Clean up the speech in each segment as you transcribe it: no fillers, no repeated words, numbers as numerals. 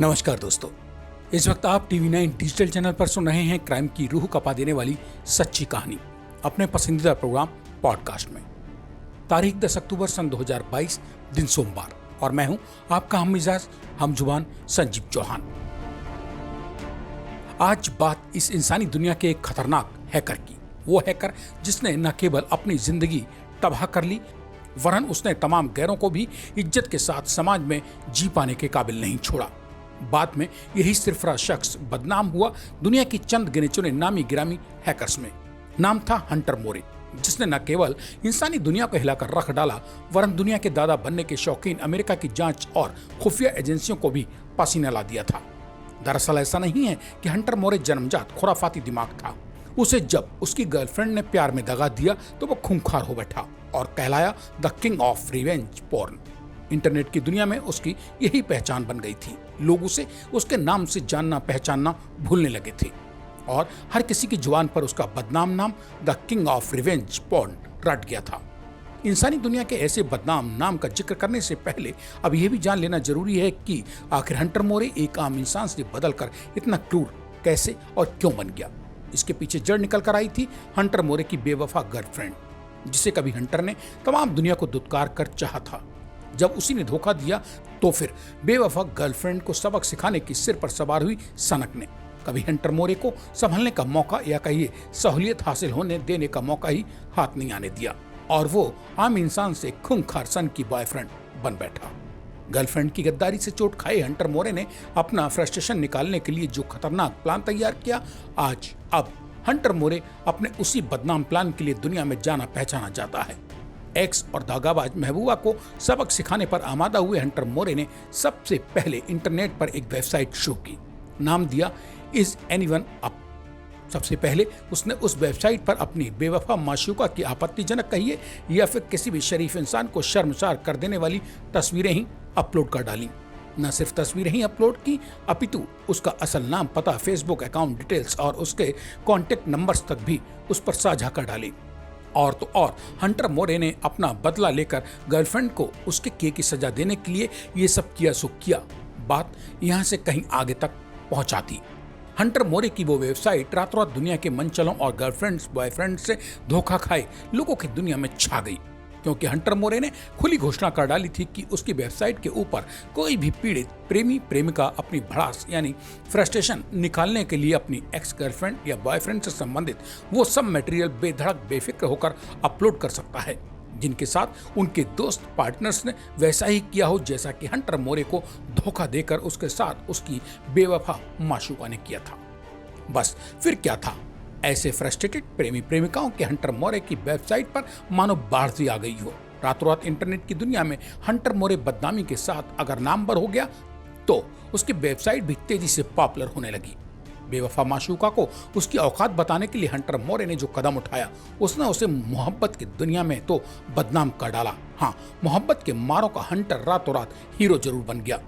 नमस्कार दोस्तों, इस वक्त आप टीवी9 डिजिटल चैनल पर सुन रहे हैं क्राइम की रूह कपा देने वाली सच्ची कहानी अपने पसंदीदा प्रोग्राम पॉडकास्ट में। तारीख 10 अक्टूबर सन 2022, दिन सोमवार, और मैं हूं आपका हम मिजाज हम जुबान संजीव चौहान। आज बात इस इंसानी दुनिया के एक खतरनाक हैकर की। वो हैकर जिसने न केवल अपनी जिंदगी तबाह कर ली, वरन उसने तमाम गैरों को भी इज्जत के साथ समाज में जी पाने के काबिल नहीं छोड़ा। बाद में यही सिरफरा शख्स बदनाम हुआ दुनिया की चंद गिने चुने नामी गिरामी हैकर्स में। नाम था हंटर मोरे, जिसने न केवल इंसानी दुनिया को हिलाकर रख डाला, वरन दुनिया के दादा बनने के शौकीन अमेरिका की जांच और खुफिया एजेंसियों को भी पसीना ला दिया था। दरअसल ऐसा नहीं है कि हंटर मोरे जन्मजात खुराफाती दिमाग था। उसे जब उसकी गर्लफ्रेंड ने प्यार में दगा दिया तो वो खूंखार हो बैठा और कहलाया the king of revenge porn. Internet की दुनिया में उसकी यही पहचान बन गई थी। लोग उसे उसके नाम से जानना पहचानना भूलने लगे थे और हर किसी की जुबान पर उसका बदनाम नाम the king of revenge porn रट गया था। इंसानी दुनिया के ऐसे बदनाम नाम का जिक्र करने से पहले अब यह भी जान लेना जरूरी है कि आखिर हंटर मोरे एक आम इंसान से बदलकर इतना क्रूर कैसे और क्यों बन गया। इसके पीछे जड़ निकल कर आई थी हंटर मोरे की बेवफा गर्लफ्रेंड, जिसे कभी हंटर ने तमाम दुनिया को दुत्कार कर चाहा था। जब उसी ने धोखा दिया तो फिर बेवफा गर्लफ्रेंड को सबक सिखाने की सिर पर सवार हुई सनक ने कभी हंटर मोरे को संभलने का मौका या कहिए सहूलियत हासिल होने देने का मौका ही हाथ नहीं आने दिया, और वो आम इंसान से खूंखार सन की बॉयफ्रेंड बन बैठा। गर्लफ्रेंड की गद्दारी से चोट खाए हंटर मोरे ने अपना फ्रस्ट्रेशन निकालने के लिए जो खतरनाक प्लान तैयार किया, आज अब हंटर मोरे अपने उसी बदनाम प्लान के लिए दुनिया में जाना पहचाना जाता है। एक्स और दागाबाज महबूबा को सबक सिखाने पर आमादा हुए हंटर मोरे ने सबसे पहले इंटरनेट पर एक वेबसाइट शुरू की। नाम दिया इज एनीवन अप। सबसे पहले उसने उस वेबसाइट पर अपनी बेवफा माशूका की आपत्तिजनक कहिए या फिर किसी भी शरीफ इंसान को शर्मसार कर देने वाली तस्वीरें ही अपलोड कर डाली। न सिर्फ तस्वीरें ही अपलोड की, अपितु उसका असल नाम, पता, फेसबुक अकाउंट डिटेल्स और उसके कॉन्टेक्ट नंबर्स तक भी उस पर साझा कर डाली। और तो और हंटर मोरे ने अपना बदला लेकर गर्लफ्रेंड को उसके किए की सजा देने के लिए ये सब किया सो किया। बात यहाँ से कहीं आगे तक पहुंचाती। हंटर मोरे की वो वेबसाइट रातों रात दुनिया के मनचलों और गर्लफ्रेंड्स बॉयफ्रेंड से धोखा खाए लोगों की दुनिया में छा गई, क्योंकि हंटर मोरे ने खुली घोषणा कर डाली थी कि उसकी वेबसाइट के ऊपर कोई भी पीड़ित प्रेमी प्रेमिका अपनी भड़ास यानी फ्रस्ट्रेशन निकालने के लिए अपनी एक्स गर्लफ्रेंड या बॉयफ्रेंड से संबंधित वो सब मटेरियल बेधड़क बेफिक्र होकर अपलोड कर सकता है, जिनके साथ उनके दोस्त पार्टनर्स ने वैसा ही किया हो जैसा कि हंटर मोरे को धोखा देकर उसके साथ उसकी बेवफा माशूका ने किया था। बस फिर क्या था, ऐसे फ्रस्ट्रेटेड प्रेमी प्रेमिकाओं के हंटर मोरे की वेबसाइट पर मानो बाढ़ सी आ गई हो। रातों रात इंटरनेट की दुनिया में हंटर मोरे बदनामी के साथ अगर नामवर हो गया तो उसकी वेबसाइट भी तेजी से पॉपुलर होने लगी। बेवफा माशूका को उसकी औकात बताने के लिए हंटर मोरे ने जो कदम उठाया, उसने उसे मोहब्बत की दुनिया में तो बदनाम कर डाला। हाँ, मोहब्बत के मारों का हंटर रातों रात हीरो जरूर बन गया।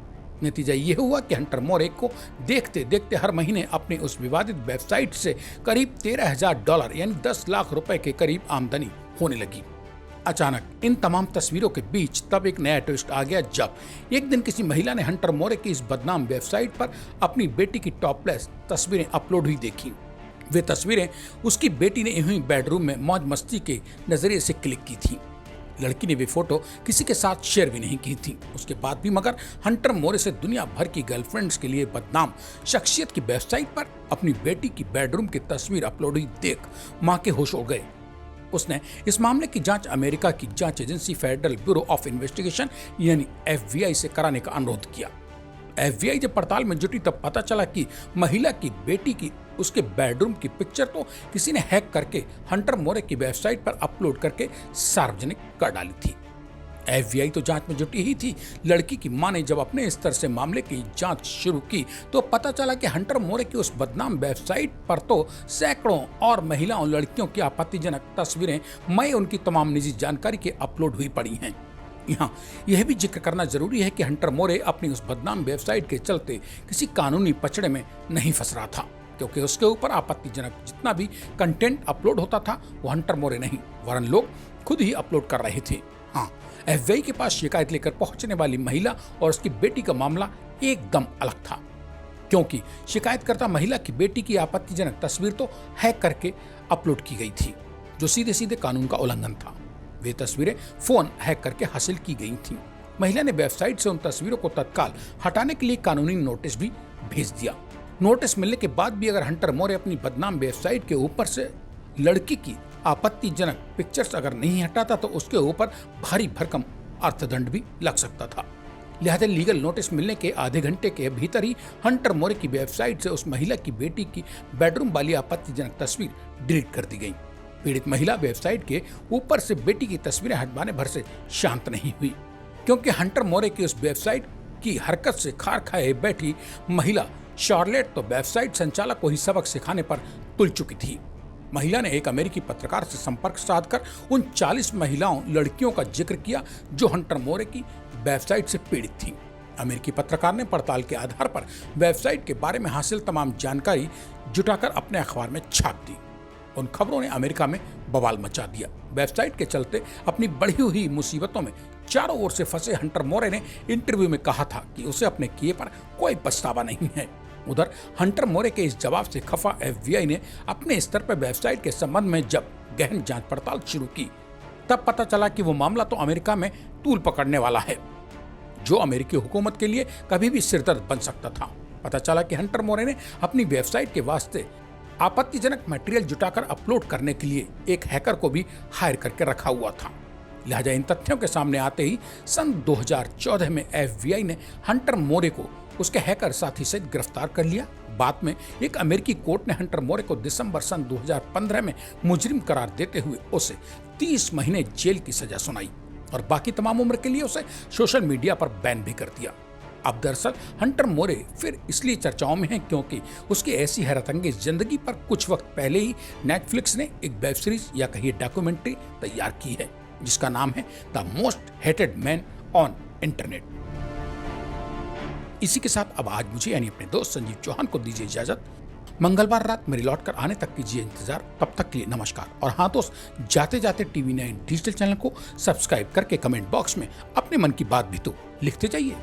नतीजा ये हुआ कि हंटर मोरे को देखते देखते हर महीने अपनी उस विवादित वेबसाइट से करीब $13,000 यानी 10 लाख रुपए के करीब आमदनी होने लगी। अचानक इन तमाम तस्वीरों के बीच तब एक नया ट्विस्ट आ गया, जब एक दिन किसी महिला ने हंटर मोरे की इस बदनाम वेबसाइट पर अपनी बेटी की टॉपलेस तस्वीरें अपलोड हुई देखी। वे तस्वीरें उसकी बेटी ने यूं बेडरूम में मौज मस्ती के नजरिए से क्लिक की थी। लड़की ने वे फोटो किसी के साथ शेयर भी नहीं की थी। उसके बाद भी मगर हंटर मोरे से दुनिया भर की गर्लफ्रेंड्स के लिए बदनाम शख्सियत की वेबसाइट पर अपनी बेटी की बेडरूम की तस्वीर अपलोड हुई देख मां के होश उड़ गए। उसने इस मामले की जांच अमेरिका की जांच agency federal bureau of investigation यानी FBI से कराने का अनुरोध किया। FBI जब पड़ताल में जुटी तब पता चला कि महिला की बेटी की उसके बेडरूम की पिक्चर तो किसी ने हैक करके हंटर मोरे की वेबसाइट पर अपलोड करके सार्वजनिक कर डाली थी। FBI तो जांच में जुटी ही थी। लड़की की मां ने जब अपने स्तर से मामले की जांच शुरू की तो पता चला कि हंटर मोरे की उस बदनाम वेबसाइट पर तो सैकड़ों और महिलाओं लड़कियों की आपत्तिजनक तस्वीरें मई उनकी तमाम निजी जानकारी के अपलोड हुई पड़ी हैं। यहाँ यह भी जिक्र करना जरूरी है कि हंटर मोरे अपनी उस बदनाम वेबसाइट के चलते किसी कानूनी पचड़े में नहीं फंस रहा था, क्योंकि उसके ऊपर आपत्तिजनक जितना भी कंटेंट अपलोड होता था वो हंटर मोरे नहीं वरन लोग खुद ही अपलोड कर रहे थे। हाँ, FBI के पास शिकायत लेकर पहुंचने वाली महिला और उसकी बेटी का मामला एकदम अलग था, क्योंकि शिकायतकर्ता महिला की बेटी की आपत्तिजनक तस्वीर तो हैक करके अपलोड की गई थी, जो सीधे सीधे कानून का उल्लंघन था। वे तस्वीरें फोन हैक करके हासिल की गई थीं। महिला ने वेबसाइट से उन तस्वीरों को तत्काल हटाने के लिए कानूनी नोटिस भी भेज दिया। नोटिस मिलने के बाद भी अगर हंटर मोरे अपनी बदनाम वेबसाइट के ऊपर से लड़की की आपत्तिजनक पिक्चर्स अगर नहीं हटाता तो उसके ऊपर भारी भरकम अर्थदंड भी लग सकता था। लिहाजा लीगल नोटिस मिलने के आधे घंटे के भीतर ही हंटर मोरे की वेबसाइट से उस महिला की बेटी की बेडरूम वाली आपत्तिजनक तस्वीर डिलीट कर दी गई। पीड़ित महिला वेबसाइट के ऊपर से बेटी की तस्वीरें हटवाने भर से शांत नहीं हुई, क्योंकि हंटर मोरे की उस वेबसाइट की हरकत से खार खाए बैठी महिला शार्लेट तो वेबसाइट संचालक को ही सबक सिखाने पर तुल चुकी थी। महिला ने एक अमेरिकी पत्रकार से संपर्क साधकर उन 40 महिलाओं लड़कियों का जिक्र किया जो हंटर मोरे की वेबसाइट से पीड़ित थीं। अमेरिकी पत्रकार ने पड़ताल के आधार पर वेबसाइट के बारे में हासिल तमाम जानकारी जुटाकर अपने अखबार में छाप दी। उन खबरों ने अमेरिका में बवाल मचा दिया। वेबसाइट के चलते अपनी बढ़ी हुई मुसीबतों में चारों ओर से फंसे हंटर मोरे ने इंटरव्यू में कहा था कि उसे अपने किए पर कोई पछतावा नहीं है। उधर हंटर मोरे के इस जवाब से खफा FBI ने अपने स्तर पर वेबसाइट के संबंध में जब गहन जांच पड़ताल शुरू की, तब पता चला कि वो मामला तो अमेरिका में तूल पकड़ने वाला है, जो अमेरिकी हुकूमत के लिए कभी भी सिरदर्द बन सकता था। पता चला कि हंटर मोरे ने अपनी वेबसाइट के वास्ते आपत्तिजनक मटेरियल जुटाकर अपलोड करने के लिए एक हैकर को भी हायर करके रखा हुआ था। लिहाजा इन तथ्यों के सामने आते ही सन 2014 में FBI ने हंटर मोरे को उसके हैकर साथी से गिरफ्तार कर लिया। बाद में एक अमेरिकी कोर्ट ने हंटर मोरे को दिसंबर सन 2015 में मुजरिम करार देते हुए उसे 30 महीने जेल की सजा सुनाई और बाकी तमाम उम्र के लिए उसे सोशल मीडिया पर बैन भी कर दिया। अब दरअसल हंटर मोरे फिर इसलिए चर्चाओं में है क्योंकि उसकी ऐसी हैरतअंगेज जिंदगी पर कुछ वक्त पहले ही नेटफ्लिक्स ने एक वेब सीरीज या कहिए डॉक्यूमेंट्री तैयार की है, जिसका नाम है the most hated man on internet. इसी के साथ अब आज मुझे यानी अपने दोस्त संजीव चौहान को दीजिए इजाजत। मंगलवार रात मेरे लौट कर आने तक कीजिए इंतजार। तब तक के लिए नमस्कार। और हाँ दोस्त, जाते जाते TV9 डिजिटल चैनल को सब्सक्राइब करके कमेंट बॉक्स में अपने मन की बात भी तो लिखते जाइए।